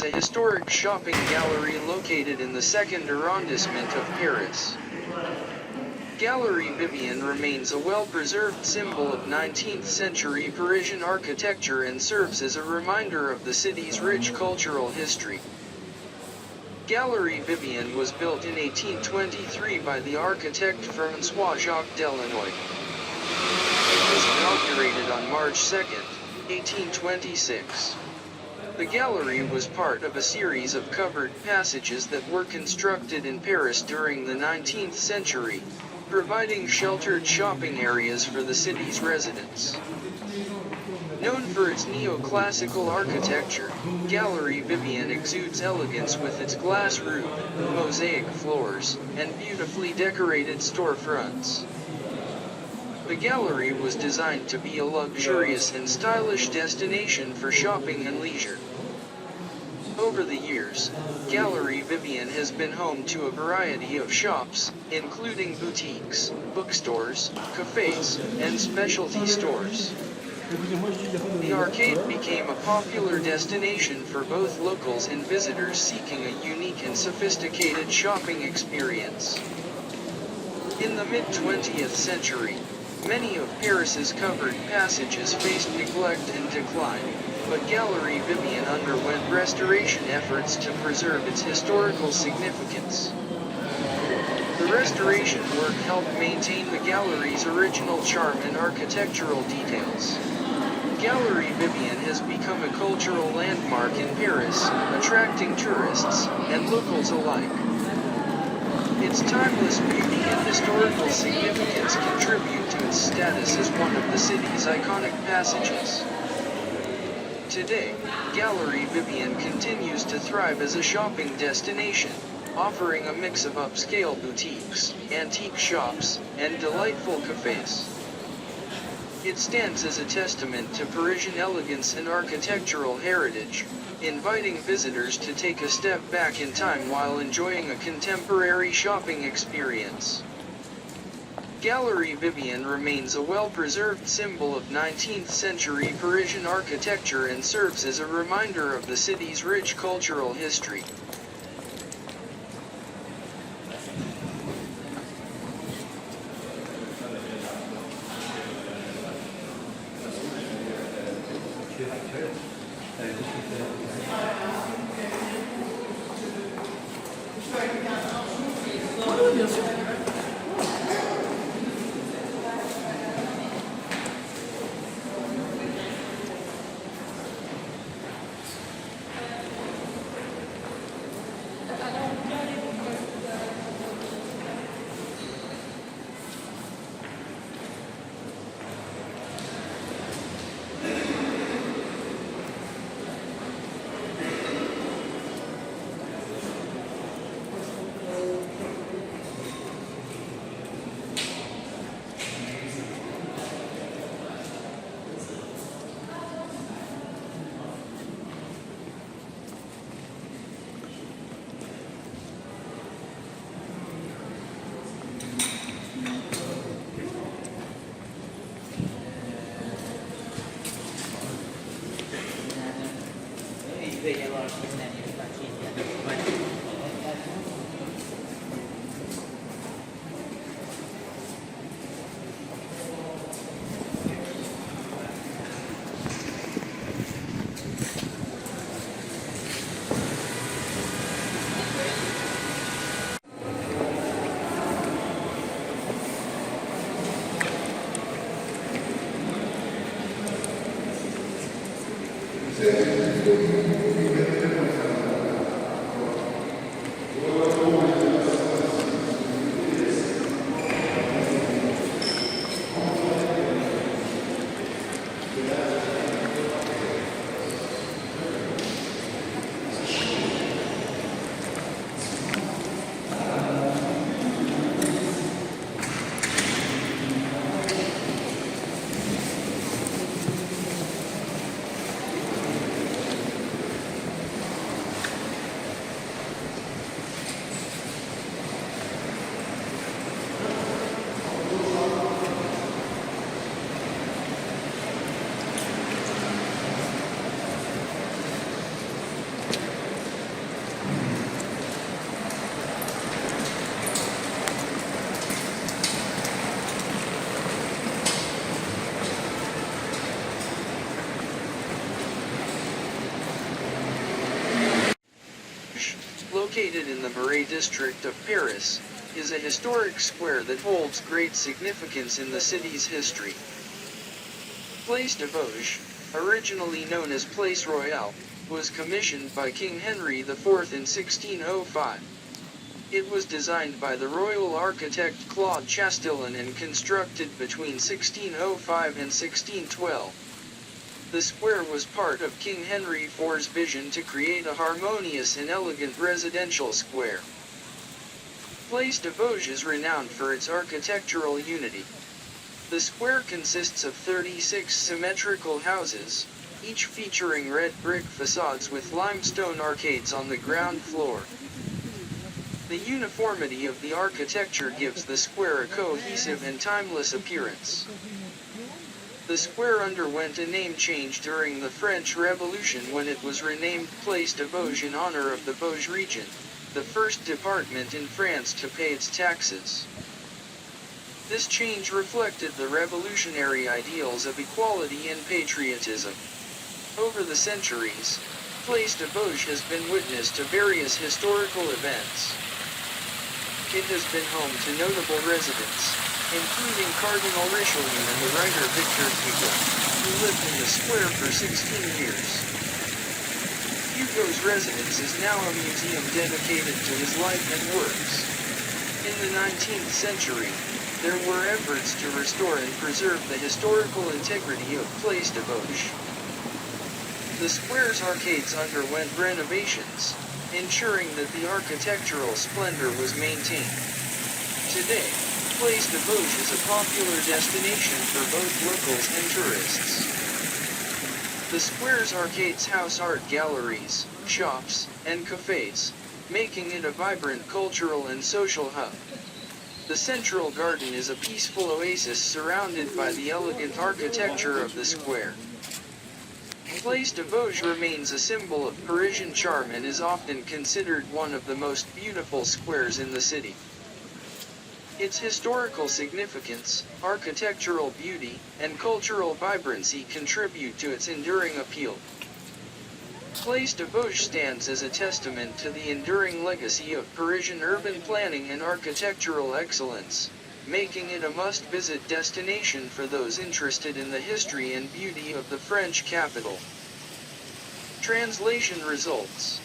a historic shopping gallery located in the second arrondissement of Paris. Galerie Vivienne remains a well-preserved symbol of 19th-century Parisian architecture and serves as a reminder of the city's rich cultural history. Galerie Vivienne was built in 1823 by the architect François-Jacques Delannoy. It was inaugurated on March 2, 1826. The gallery was part of a series of covered passages that were constructed in Paris during the 19th century, providing sheltered shopping areas for the city's residents. Known for its neoclassical architecture, Galerie Vivienne exudes elegance with its glass roof, mosaic floors, and beautifully decorated storefronts. The gallery was designed to be a luxurious and stylish destination for shopping and leisure. Over the years, Galerie Vivienne has been home to a variety of shops, including boutiques, bookstores, cafes, and specialty stores. The arcade became a popular destination for both locals and visitors seeking a unique and sophisticated shopping experience. In the mid-20th century, many of Paris's covered passages faced neglect and decline, but Galerie Vivienne underwent restoration efforts to preserve its historical significance. The restoration work helped maintain the gallery's original charm and architectural details. Galerie Vivienne has become a cultural landmark in Paris, attracting tourists and locals alike. Its timeless beauty and historical significance contribute to its status as one of the city's iconic passages. Today, Galerie Vivienne continues to thrive as a shopping destination, offering a mix of upscale boutiques, antique shops, and delightful cafes. It stands as a testament to Parisian elegance and architectural heritage, inviting visitors to take a step back in time while enjoying a contemporary shopping experience. Galerie Vivienne remains a well-preserved symbol of 19th-century Parisian architecture and serves as a reminder of the city's rich cultural history. district of Paris, is a historic square that holds great significance in the city's history. Place de Vosges, originally known as Place Royale, was commissioned by King Henry IV in 1605. It was designed by the royal architect Claude Chastillon and constructed between 1605 and 1612. The square was part of King Henry IV's vision to create a harmonious and elegant residential square. Place de Vosges is renowned for its architectural unity. The square consists of 36 symmetrical houses, each featuring red brick facades with limestone arcades on the ground floor. The uniformity of the architecture gives the square a cohesive and timeless appearance. The square underwent a name change during the French Revolution when it was renamed Place de Vosges in honor of the Vosges region, the first department in France to pay its taxes. This change reflected the revolutionary ideals of equality and patriotism. Over the centuries, Place de Vosges has been witness to various historical events. It has been home to notable residents, including Cardinal Richelieu and the writer Victor Hugo, who lived in the square for 16 years. Hugo's residence is now a museum dedicated to his life and works. In the 19th century, there were efforts to restore and preserve the historical integrity of Place de Vosges. The square's arcades underwent renovations, ensuring that the architectural splendor was maintained. Today, Place de Vosges is a popular destination for both locals and tourists. The square's arcades house art galleries, shops, and cafes, making it a vibrant cultural and social hub. The central garden is a peaceful oasis surrounded by the elegant architecture of the square. Place de Vosges remains a symbol of Parisian charm and is often considered one of the most beautiful squares in the city. Its historical significance, architectural beauty, and cultural vibrancy contribute to its enduring appeal. Place de Vosges stands as a testament to the enduring legacy of Parisian urban planning and architectural excellence, making it a must-visit destination for those interested in the history and beauty of the French capital. Translation results.